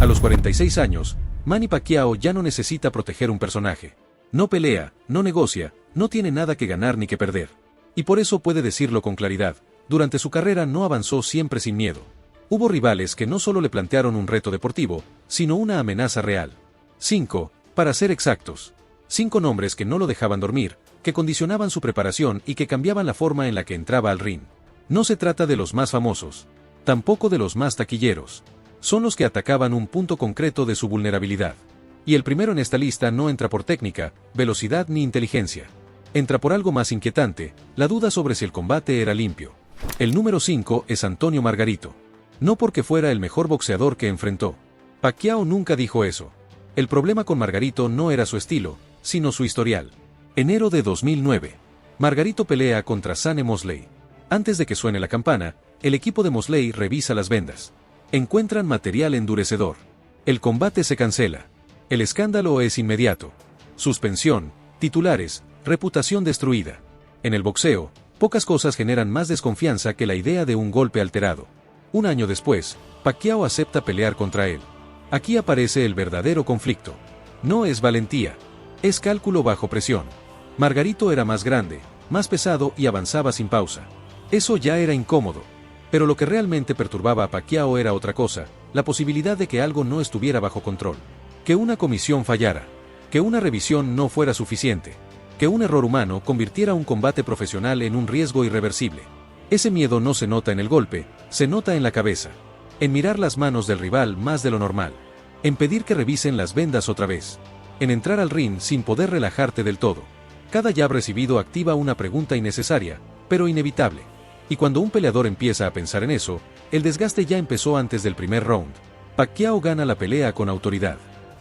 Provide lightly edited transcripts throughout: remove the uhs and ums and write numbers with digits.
A los 46 años, Manny Pacquiao ya no necesita proteger un personaje. No pelea, no negocia, no tiene nada que ganar ni que perder. Y por eso puede decirlo con claridad, durante su carrera no avanzó siempre sin miedo. Hubo rivales que no solo le plantearon un reto deportivo, sino una amenaza real. 5, para ser exactos. 5 nombres que no lo dejaban dormir, que condicionaban su preparación y que cambiaban la forma en la que entraba al ring. No se trata de los más famosos, tampoco de los más taquilleros. Son los que atacaban un punto concreto de su vulnerabilidad. Y el primero en esta lista no entra por técnica, velocidad ni inteligencia. Entra por algo más inquietante, la duda sobre si el combate era limpio. El número 5 es Antonio Margarito. No porque fuera el mejor boxeador que enfrentó. Pacquiao nunca dijo eso. El problema con Margarito no era su estilo, sino su historial. Enero de 2009. Margarito pelea contra Sane Mosley. Antes de que suene la campana, el equipo de Mosley revisa las vendas. Encuentran material endurecedor. El combate se cancela. El escándalo es inmediato. Suspensión, titulares, reputación destruida. En el boxeo, pocas cosas generan más desconfianza que la idea de un golpe alterado. Un año después, Pacquiao acepta pelear contra él. Aquí aparece el verdadero conflicto. No es valentía. Es cálculo bajo presión. Margarito era más grande, más pesado y avanzaba sin pausa. Eso ya era incómodo. Pero lo que realmente perturbaba a Pacquiao era otra cosa, la posibilidad de que algo no estuviera bajo control. Que una comisión fallara. Que una revisión no fuera suficiente. Que un error humano convirtiera un combate profesional en un riesgo irreversible. Ese miedo no se nota en el golpe, se nota en la cabeza. En mirar las manos del rival más de lo normal. En pedir que revisen las vendas otra vez. En entrar al ring sin poder relajarte del todo. Cada jab recibido activa una pregunta innecesaria, pero inevitable. Y cuando un peleador empieza a pensar en eso, el desgaste ya empezó antes del primer round. Pacquiao gana la pelea con autoridad.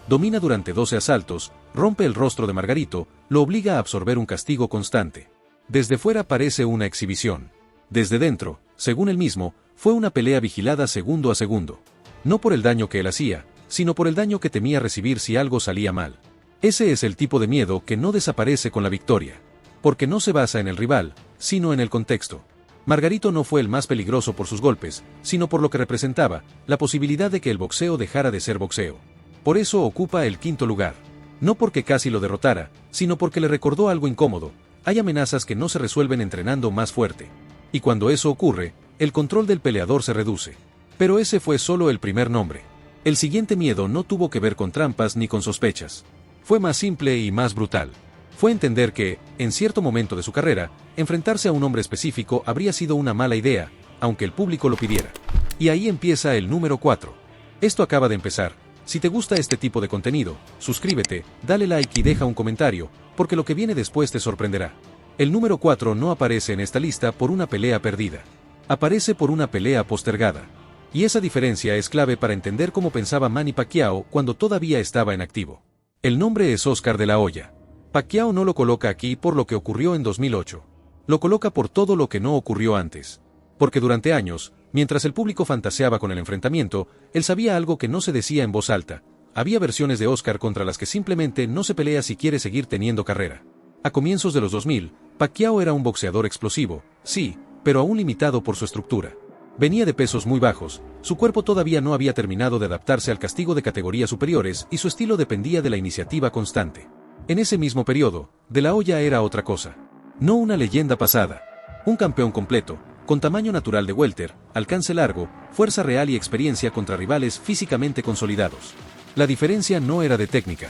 Domina durante 12 asaltos, rompe el rostro de Margarito, lo obliga a absorber un castigo constante. Desde fuera parece una exhibición. Desde dentro, según él mismo, fue una pelea vigilada segundo a segundo. No por el daño que él hacía, sino por el daño que temía recibir si algo salía mal. Ese es el tipo de miedo que no desaparece con la victoria. Porque no se basa en el rival, sino en el contexto. Margarito no fue el más peligroso por sus golpes, sino por lo que representaba, la posibilidad de que el boxeo dejara de ser boxeo. Por eso ocupa el 5º lugar. No porque casi lo derrotara, sino porque le recordó algo incómodo. Hay amenazas que no se resuelven entrenando más fuerte. Y cuando eso ocurre, el control del peleador se reduce. Pero ese fue solo el primer nombre. El siguiente miedo no tuvo que ver con trampas ni con sospechas. Fue más simple y más brutal. Fue entender que, en cierto momento de su carrera, enfrentarse a un hombre específico habría sido una mala idea, aunque el público lo pidiera. Y ahí empieza el número 4. Esto acaba de empezar. Si te gusta este tipo de contenido, suscríbete, dale like y deja un comentario, porque lo que viene después te sorprenderá. El número 4 no aparece en esta lista por una pelea perdida. Aparece por una pelea postergada. Y esa diferencia es clave para entender cómo pensaba Manny Pacquiao cuando todavía estaba en activo. El nombre es Oscar de la Hoya. Pacquiao no lo coloca aquí por lo que ocurrió en 2008. Lo coloca por todo lo que no ocurrió antes. Porque durante años, mientras el público fantaseaba con el enfrentamiento, él sabía algo que no se decía en voz alta. Había versiones de Oscar contra las que simplemente no se pelea si quiere seguir teniendo carrera. A comienzos de los 2000, Pacquiao era un boxeador explosivo, sí, pero aún limitado por su estructura. Venía de pesos muy bajos, su cuerpo todavía no había terminado de adaptarse al castigo de categorías superiores y su estilo dependía de la iniciativa constante. En ese mismo periodo, De la Hoya era otra cosa. No una leyenda pasada. Un campeón completo, con tamaño natural de welter, alcance largo, fuerza real y experiencia contra rivales físicamente consolidados. La diferencia no era de técnica.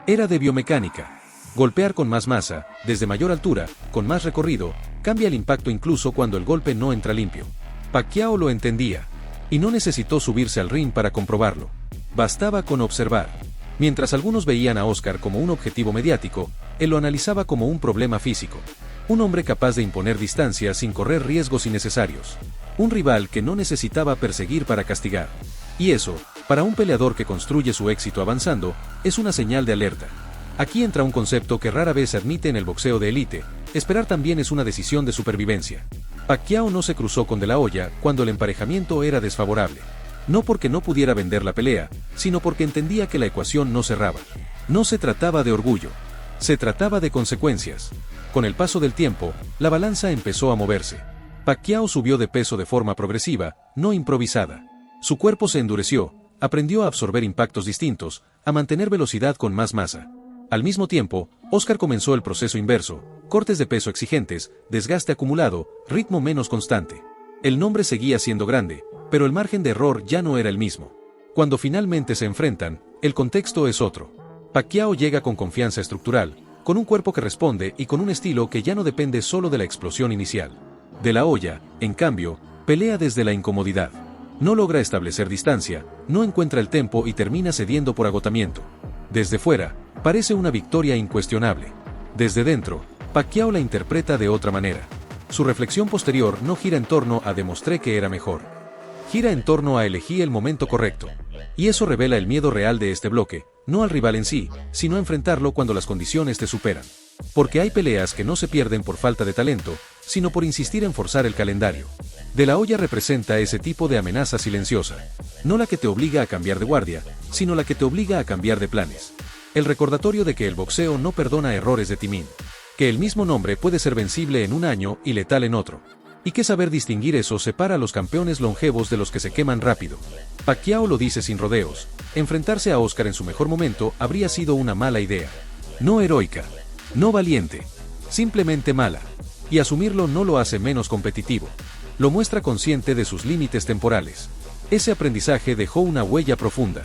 Era de biomecánica. Golpear con más masa, desde mayor altura, con más recorrido, cambia el impacto incluso cuando el golpe no entra limpio. Pacquiao lo entendía. Y no necesitó subirse al ring para comprobarlo. Bastaba con observar. Mientras algunos veían a Oscar como un objetivo mediático, él lo analizaba como un problema físico. Un hombre capaz de imponer distancia sin correr riesgos innecesarios. Un rival que no necesitaba perseguir para castigar. Y eso, para un peleador que construye su éxito avanzando, es una señal de alerta. Aquí entra un concepto que rara vez se admite en el boxeo de élite: esperar también es una decisión de supervivencia. Pacquiao no se cruzó con De la Hoya cuando el emparejamiento era desfavorable. No porque no pudiera vender la pelea, sino porque entendía que la ecuación no cerraba. No se trataba de orgullo. Se trataba de consecuencias. Con el paso del tiempo, la balanza empezó a moverse. Pacquiao subió de peso de forma progresiva, no improvisada. Su cuerpo se endureció, aprendió a absorber impactos distintos, a mantener velocidad con más masa. Al mismo tiempo, Oscar comenzó el proceso inverso: cortes de peso exigentes, desgaste acumulado, ritmo menos constante. El nombre seguía siendo grande, pero el margen de error ya no era el mismo. Cuando finalmente se enfrentan, el contexto es otro. Pacquiao llega con confianza estructural, con un cuerpo que responde y con un estilo que ya no depende solo de la explosión inicial. De la Hoya, en cambio, pelea desde la incomodidad. No logra establecer distancia, no encuentra el tempo y termina cediendo por agotamiento. Desde fuera, parece una victoria incuestionable. Desde dentro, Pacquiao la interpreta de otra manera. Su reflexión posterior no gira en torno a "demostré que era mejor". Gira en torno a "elegí el momento correcto". Y eso revela el miedo real de este bloque, no al rival en sí, sino a enfrentarlo cuando las condiciones te superan. Porque hay peleas que no se pierden por falta de talento, sino por insistir en forzar el calendario. De la Hoya representa ese tipo de amenaza silenciosa. No la que te obliga a cambiar de guardia, sino la que te obliga a cambiar de planes. El recordatorio de que el boxeo no perdona errores de timín. Que el mismo nombre puede ser vencible en un año y letal en otro. Y que saber distinguir eso separa a los campeones longevos de los que se queman rápido. Pacquiao lo dice sin rodeos: enfrentarse a Oscar en su mejor momento habría sido una mala idea. No heroica. No valiente. Simplemente mala. Y asumirlo no lo hace menos competitivo. Lo muestra consciente de sus límites temporales. Ese aprendizaje dejó una huella profunda.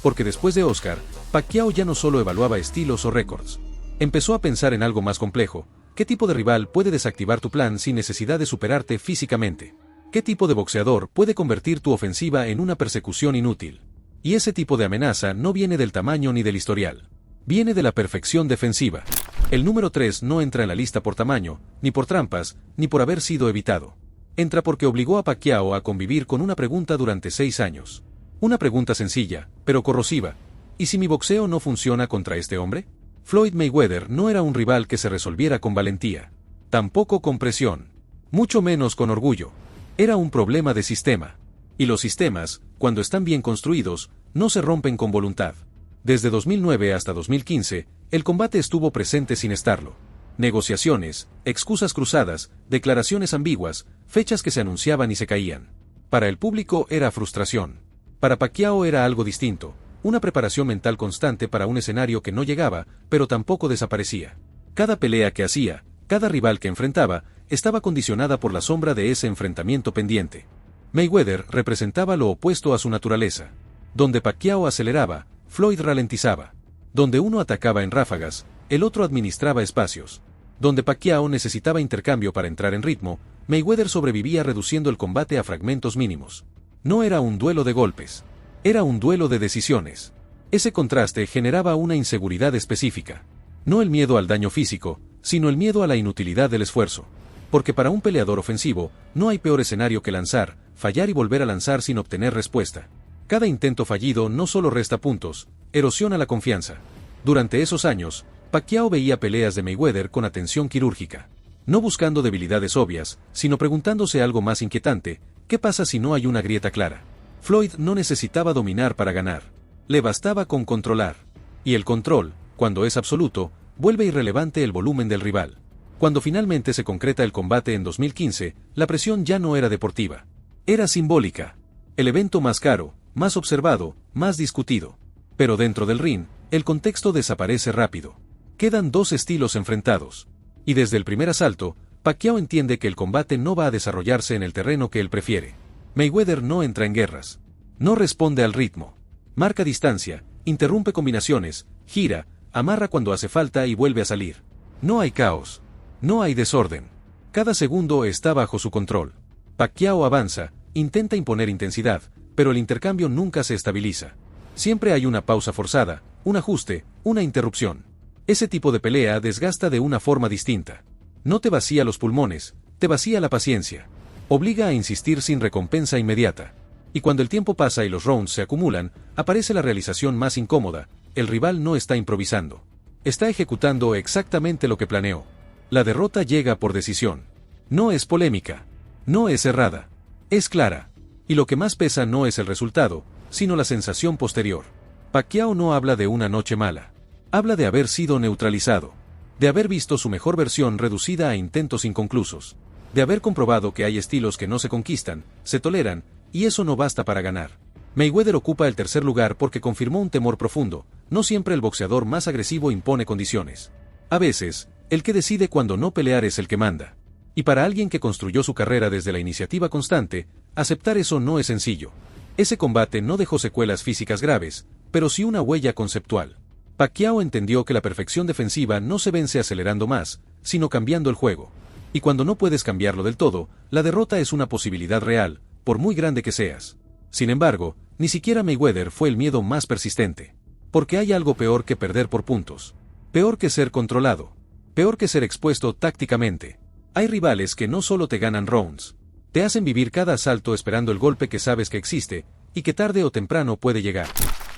Porque después de Oscar, Pacquiao ya no solo evaluaba estilos o récords. Empezó a pensar en algo más complejo. ¿Qué tipo de rival puede desactivar tu plan sin necesidad de superarte físicamente? ¿Qué tipo de boxeador puede convertir tu ofensiva en una persecución inútil? Y ese tipo de amenaza no viene del tamaño ni del historial. Viene de la perfección defensiva. El número 3 no entra en la lista por tamaño, ni por trampas, ni por haber sido evitado. Entra porque obligó a Pacquiao a convivir con una pregunta durante 6 años. Una pregunta sencilla, pero corrosiva. ¿Y si mi boxeo no funciona contra este hombre? Floyd Mayweather no era un rival que se resolviera con valentía. Tampoco con presión. Mucho menos con orgullo. Era un problema de sistema. Y los sistemas, cuando están bien construidos, no se rompen con voluntad. Desde 2009 hasta 2015, el combate estuvo presente sin estarlo. Negociaciones, excusas cruzadas, declaraciones ambiguas, fechas que se anunciaban y se caían. Para el público era frustración. Para Pacquiao era algo distinto. Una preparación mental constante para un escenario que no llegaba, pero tampoco desaparecía. Cada pelea que hacía, cada rival que enfrentaba, estaba condicionada por la sombra de ese enfrentamiento pendiente. Mayweather representaba lo opuesto a su naturaleza. Donde Pacquiao aceleraba, Floyd ralentizaba. Donde uno atacaba en ráfagas, el otro administraba espacios. Donde Pacquiao necesitaba intercambio para entrar en ritmo, Mayweather sobrevivía reduciendo el combate a fragmentos mínimos. No era un duelo de golpes. Era un duelo de decisiones. Ese contraste generaba una inseguridad específica. No el miedo al daño físico, sino el miedo a la inutilidad del esfuerzo. Porque para un peleador ofensivo, no hay peor escenario que lanzar, fallar y volver a lanzar sin obtener respuesta. Cada intento fallido no solo resta puntos, erosiona la confianza. Durante esos años, Pacquiao veía peleas de Mayweather con atención quirúrgica. No buscando debilidades obvias, sino preguntándose algo más inquietante: ¿qué pasa si no hay una grieta clara? Floyd no necesitaba dominar para ganar. Le bastaba con controlar. Y el control, cuando es absoluto, vuelve irrelevante el volumen del rival. Cuando finalmente se concreta el combate en 2015, la presión ya no era deportiva. Era simbólica. El evento más caro, más observado, más discutido. Pero dentro del ring, el contexto desaparece rápido. Quedan dos estilos enfrentados. Y desde el primer asalto, Pacquiao entiende que el combate no va a desarrollarse en el terreno que él prefiere. Mayweather no entra en guerras. No responde al ritmo. Marca distancia, interrumpe combinaciones, gira, amarra cuando hace falta y vuelve a salir. No hay caos. No hay desorden. Cada segundo está bajo su control. Pacquiao avanza, intenta imponer intensidad, pero el intercambio nunca se estabiliza. Siempre hay una pausa forzada, un ajuste, una interrupción. Ese tipo de pelea desgasta de una forma distinta. No te vacía los pulmones, te vacía la paciencia. Obliga a insistir sin recompensa inmediata. Y cuando el tiempo pasa y los rounds se acumulan, aparece la realización más incómoda: el rival no está improvisando. Está ejecutando exactamente lo que planeó. La derrota llega por decisión. No es polémica. No es errada. Es clara. Y lo que más pesa no es el resultado, sino la sensación posterior. Pacquiao no habla de una noche mala. Habla de haber sido neutralizado. De haber visto su mejor versión reducida a intentos inconclusos. De haber comprobado que hay estilos que no se conquistan, se toleran, y eso no basta para ganar. Mayweather ocupa el tercer lugar porque confirmó un temor profundo: no siempre el boxeador más agresivo impone condiciones. A veces, el que decide cuándo no pelear es el que manda. Y para alguien que construyó su carrera desde la iniciativa constante, aceptar eso no es sencillo. Ese combate no dejó secuelas físicas graves, pero sí una huella conceptual. Pacquiao entendió que la perfección defensiva no se vence acelerando más, sino cambiando el juego. Y cuando no puedes cambiarlo del todo, la derrota es una posibilidad real, por muy grande que seas. Sin embargo, ni siquiera Mayweather fue el miedo más persistente. Porque hay algo peor que perder por puntos. Peor que ser controlado. Peor que ser expuesto tácticamente. Hay rivales que no solo te ganan rounds. Te hacen vivir cada asalto esperando el golpe que sabes que existe, y que tarde o temprano puede llegar.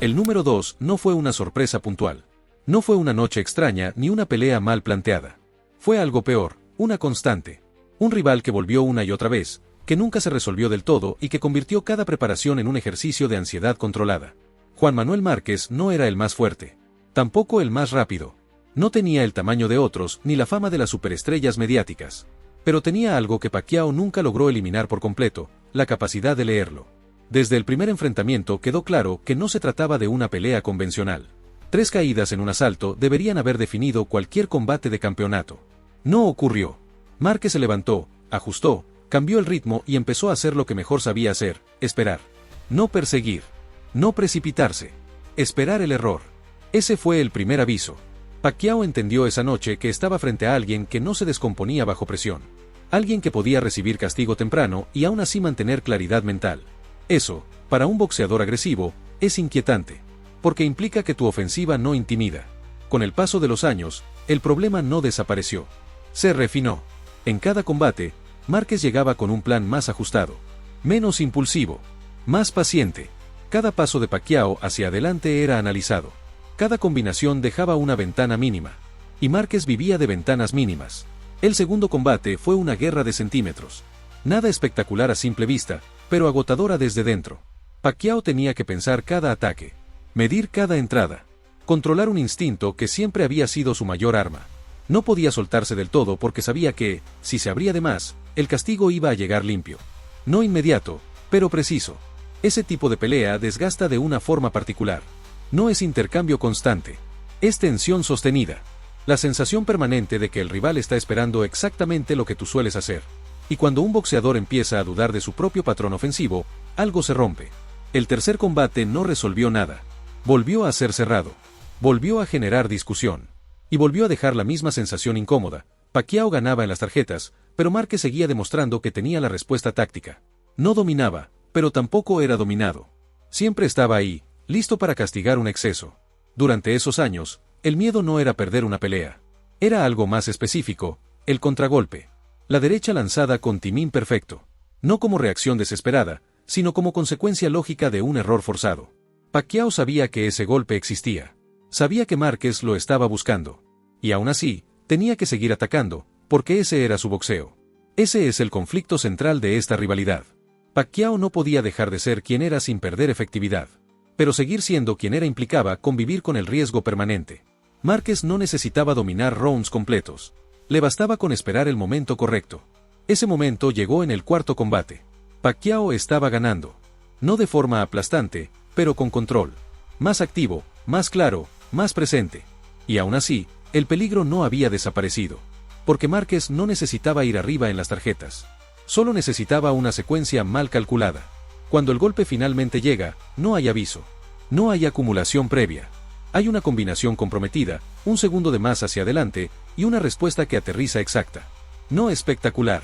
El número 2 no fue una sorpresa puntual. No fue una noche extraña ni una pelea mal planteada. Fue algo peor, una constante. Un rival que volvió una y otra vez, que nunca se resolvió del todo y que convirtió cada preparación en un ejercicio de ansiedad controlada. Juan Manuel Márquez no era el más fuerte. Tampoco el más rápido. No tenía el tamaño de otros ni la fama de las superestrellas mediáticas. Pero tenía algo que Pacquiao nunca logró eliminar por completo: la capacidad de leerlo. Desde el primer enfrentamiento quedó claro que no se trataba de una pelea convencional. 3 caídas en un asalto deberían haber definido cualquier combate de campeonato. No ocurrió. Márquez se levantó, ajustó, cambió el ritmo y empezó a hacer lo que mejor sabía hacer: esperar. No perseguir. No precipitarse. Esperar el error. Ese fue el primer aviso. Pacquiao entendió esa noche que estaba frente a alguien que no se descomponía bajo presión. Alguien que podía recibir castigo temprano y aún así mantener claridad mental. Eso, para un boxeador agresivo, es inquietante. Porque implica que tu ofensiva no intimida. Con el paso de los años, el problema no desapareció. Se refinó. En cada combate, Márquez llegaba con un plan más ajustado. Menos impulsivo. Más paciente. Cada paso de Pacquiao hacia adelante era analizado. Cada combinación dejaba una ventana mínima. Y Márquez vivía de ventanas mínimas. El segundo combate fue una guerra de centímetros. Nada espectacular a simple vista, pero agotadora desde dentro. Pacquiao tenía que pensar cada ataque. Medir cada entrada. Controlar un instinto que siempre había sido su mayor arma. No podía soltarse del todo porque sabía que, si se abría de más, el castigo iba a llegar limpio. No inmediato, pero preciso. Ese tipo de pelea desgasta de una forma particular. No es intercambio constante. Es tensión sostenida. La sensación permanente de que el rival está esperando exactamente lo que tú sueles hacer. Y cuando un boxeador empieza a dudar de su propio patrón ofensivo, algo se rompe. El tercer combate no resolvió nada. Volvió a ser cerrado. Volvió a generar discusión. Y volvió a dejar la misma sensación incómoda. Pacquiao ganaba en las tarjetas, pero Márquez seguía demostrando que tenía la respuesta táctica. No dominaba, pero tampoco era dominado. Siempre estaba ahí, listo para castigar un exceso. Durante esos años, el miedo no era perder una pelea. Era algo más específico: el contragolpe. La derecha lanzada con timing perfecto. No como reacción desesperada, sino como consecuencia lógica de un error forzado. Pacquiao sabía que ese golpe existía. Sabía que Márquez lo estaba buscando. Y aún así, tenía que seguir atacando, porque ese era su boxeo. Ese es el conflicto central de esta rivalidad. Pacquiao no podía dejar de ser quien era sin perder efectividad. Pero seguir siendo quien era implicaba convivir con el riesgo permanente. Márquez no necesitaba dominar rounds completos. Le bastaba con esperar el momento correcto. Ese momento llegó en el cuarto combate. Pacquiao estaba ganando. No de forma aplastante, pero con control. Más activo, más claro, más presente. Y aún así, el peligro no había desaparecido. Porque Márquez no necesitaba ir arriba en las tarjetas. Solo necesitaba una secuencia mal calculada. Cuando el golpe finalmente llega, no hay aviso. No hay acumulación previa. Hay una combinación comprometida, un segundo de más hacia adelante, y una respuesta que aterriza exacta. No espectacular.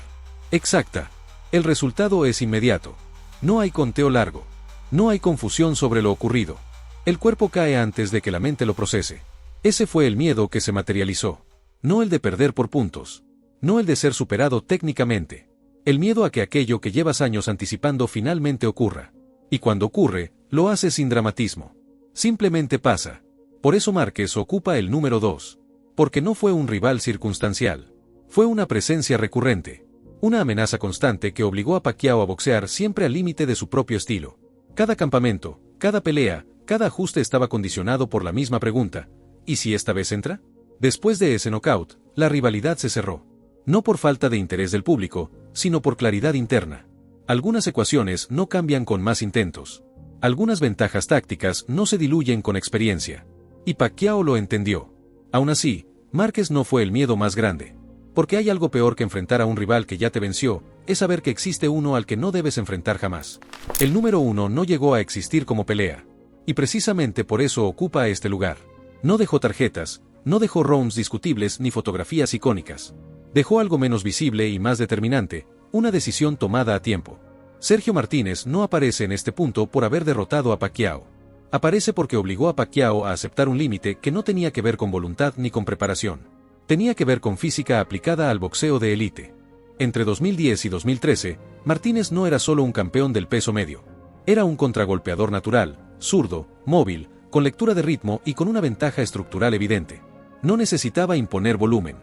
Exacta. El resultado es inmediato. No hay conteo largo. No hay confusión sobre lo ocurrido. El cuerpo cae antes de que la mente lo procese. Ese fue el miedo que se materializó. No el de perder por puntos. No el de ser superado técnicamente. El miedo a que aquello que llevas años anticipando finalmente ocurra. Y cuando ocurre, lo hace sin dramatismo. Simplemente pasa. Por eso Márquez ocupa el número 2. Porque no fue un rival circunstancial. Fue una presencia recurrente. Una amenaza constante que obligó a Pacquiao a boxear siempre al límite de su propio estilo. Cada campamento, cada pelea, cada ajuste estaba condicionado por la misma pregunta: ¿y si esta vez entra? Después de ese knockout, la rivalidad se cerró. No por falta de interés del público, sino por claridad interna. Algunas ecuaciones no cambian con más intentos. Algunas ventajas tácticas no se diluyen con experiencia. Y Pacquiao lo entendió. Aún así, Márquez no fue el miedo más grande. Porque hay algo peor que enfrentar a un rival que ya te venció, es saber que existe uno al que no debes enfrentar jamás. El número 1 no llegó a existir como pelea. Y precisamente por eso ocupa este lugar. No dejó tarjetas, no dejó rounds discutibles ni fotografías icónicas. Dejó algo menos visible y más determinante, una decisión tomada a tiempo. Sergio Martínez no aparece en este punto por haber derrotado a Pacquiao. Aparece porque obligó a Pacquiao a aceptar un límite que no tenía que ver con voluntad ni con preparación. Tenía que ver con física aplicada al boxeo de élite. Entre 2010 y 2013, Martínez no era solo un campeón del peso medio. Era un contragolpeador natural, zurdo, móvil, con lectura de ritmo y con una ventaja estructural evidente. No necesitaba imponer volumen.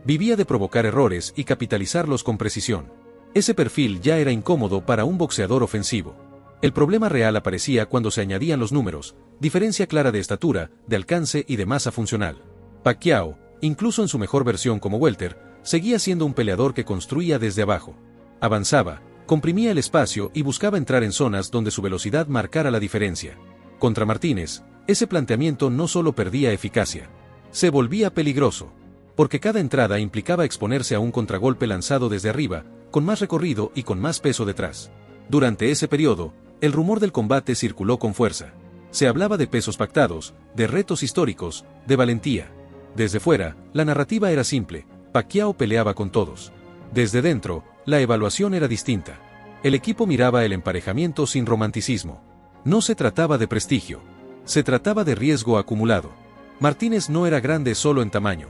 Vivía de provocar errores y capitalizarlos con precisión. Ese perfil ya era incómodo para un boxeador ofensivo. El problema real aparecía cuando se añadían los números, diferencia clara de estatura, de alcance y de masa funcional. Pacquiao, incluso en su mejor versión como welter, seguía siendo un peleador que construía desde abajo. Avanzaba, comprimía el espacio y buscaba entrar en zonas donde su velocidad marcara la diferencia. Contra Martínez, ese planteamiento no solo perdía eficacia, se volvía peligroso. Porque cada entrada implicaba exponerse a un contragolpe lanzado desde arriba, con más recorrido y con más peso detrás. Durante ese periodo, el rumor del combate circuló con fuerza. Se hablaba de pesos pactados, de retos históricos, de valentía. Desde fuera, la narrativa era simple, Pacquiao peleaba con todos. Desde dentro, la evaluación era distinta. El equipo miraba el emparejamiento sin romanticismo. No se trataba de prestigio. Se trataba de riesgo acumulado. Martínez no era grande solo en tamaño.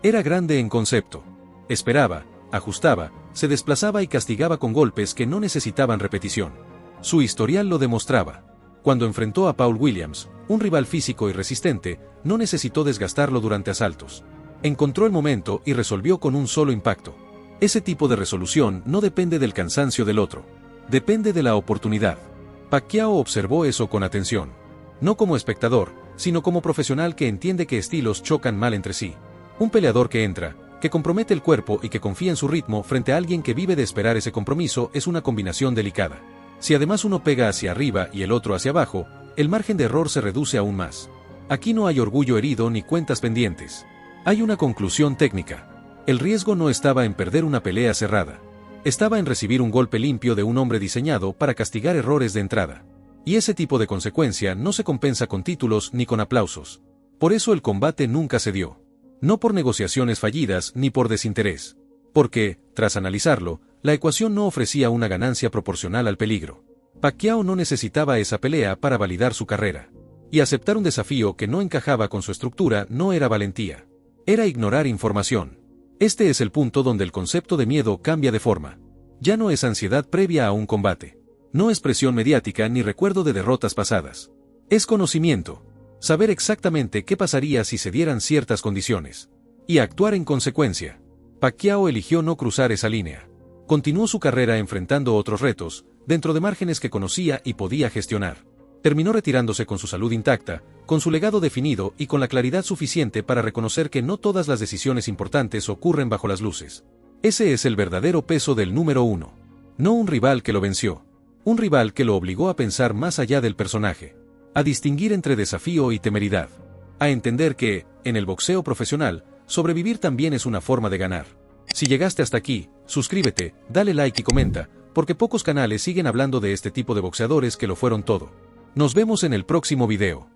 Era grande en concepto. Esperaba, ajustaba, se desplazaba y castigaba con golpes que no necesitaban repetición. Su historial lo demostraba. Cuando enfrentó a Paul Williams, un rival físico y resistente, no necesitó desgastarlo durante asaltos. Encontró el momento y resolvió con un solo impacto. Ese tipo de resolución no depende del cansancio del otro. Depende de la oportunidad. Pacquiao observó eso con atención. No como espectador, sino como profesional que entiende que estilos chocan mal entre sí. Un peleador que entra, que compromete el cuerpo y que confía en su ritmo frente a alguien que vive de esperar ese compromiso es una combinación delicada. Si además uno pega hacia arriba y el otro hacia abajo, el margen de error se reduce aún más. Aquí no hay orgullo herido ni cuentas pendientes. Hay una conclusión técnica. El riesgo no estaba en perder una pelea cerrada. Estaba en recibir un golpe limpio de un hombre diseñado para castigar errores de entrada. Y ese tipo de consecuencia no se compensa con títulos ni con aplausos. Por eso el combate nunca se dio. No por negociaciones fallidas ni por desinterés. Porque, tras analizarlo, la ecuación no ofrecía una ganancia proporcional al peligro. Pacquiao no necesitaba esa pelea para validar su carrera. Y aceptar un desafío que no encajaba con su estructura no era valentía. Era ignorar información. Este es el punto donde el concepto de miedo cambia de forma. Ya no es ansiedad previa a un combate. No es presión mediática ni recuerdo de derrotas pasadas. Es conocimiento. Saber exactamente qué pasaría si se dieran ciertas condiciones. Y actuar en consecuencia. Pacquiao eligió no cruzar esa línea. Continuó su carrera enfrentando otros retos, dentro de márgenes que conocía y podía gestionar. Terminó retirándose con su salud intacta, con su legado definido y con la claridad suficiente para reconocer que no todas las decisiones importantes ocurren bajo las luces. Ese es el verdadero peso del número 1. No un rival que lo venció. Un rival que lo obligó a pensar más allá del personaje. A distinguir entre desafío y temeridad. A entender que, en el boxeo profesional, sobrevivir también es una forma de ganar. Si llegaste hasta aquí, suscríbete, dale like y comenta, porque pocos canales siguen hablando de este tipo de boxeadores que lo fueron todo. Nos vemos en el próximo video.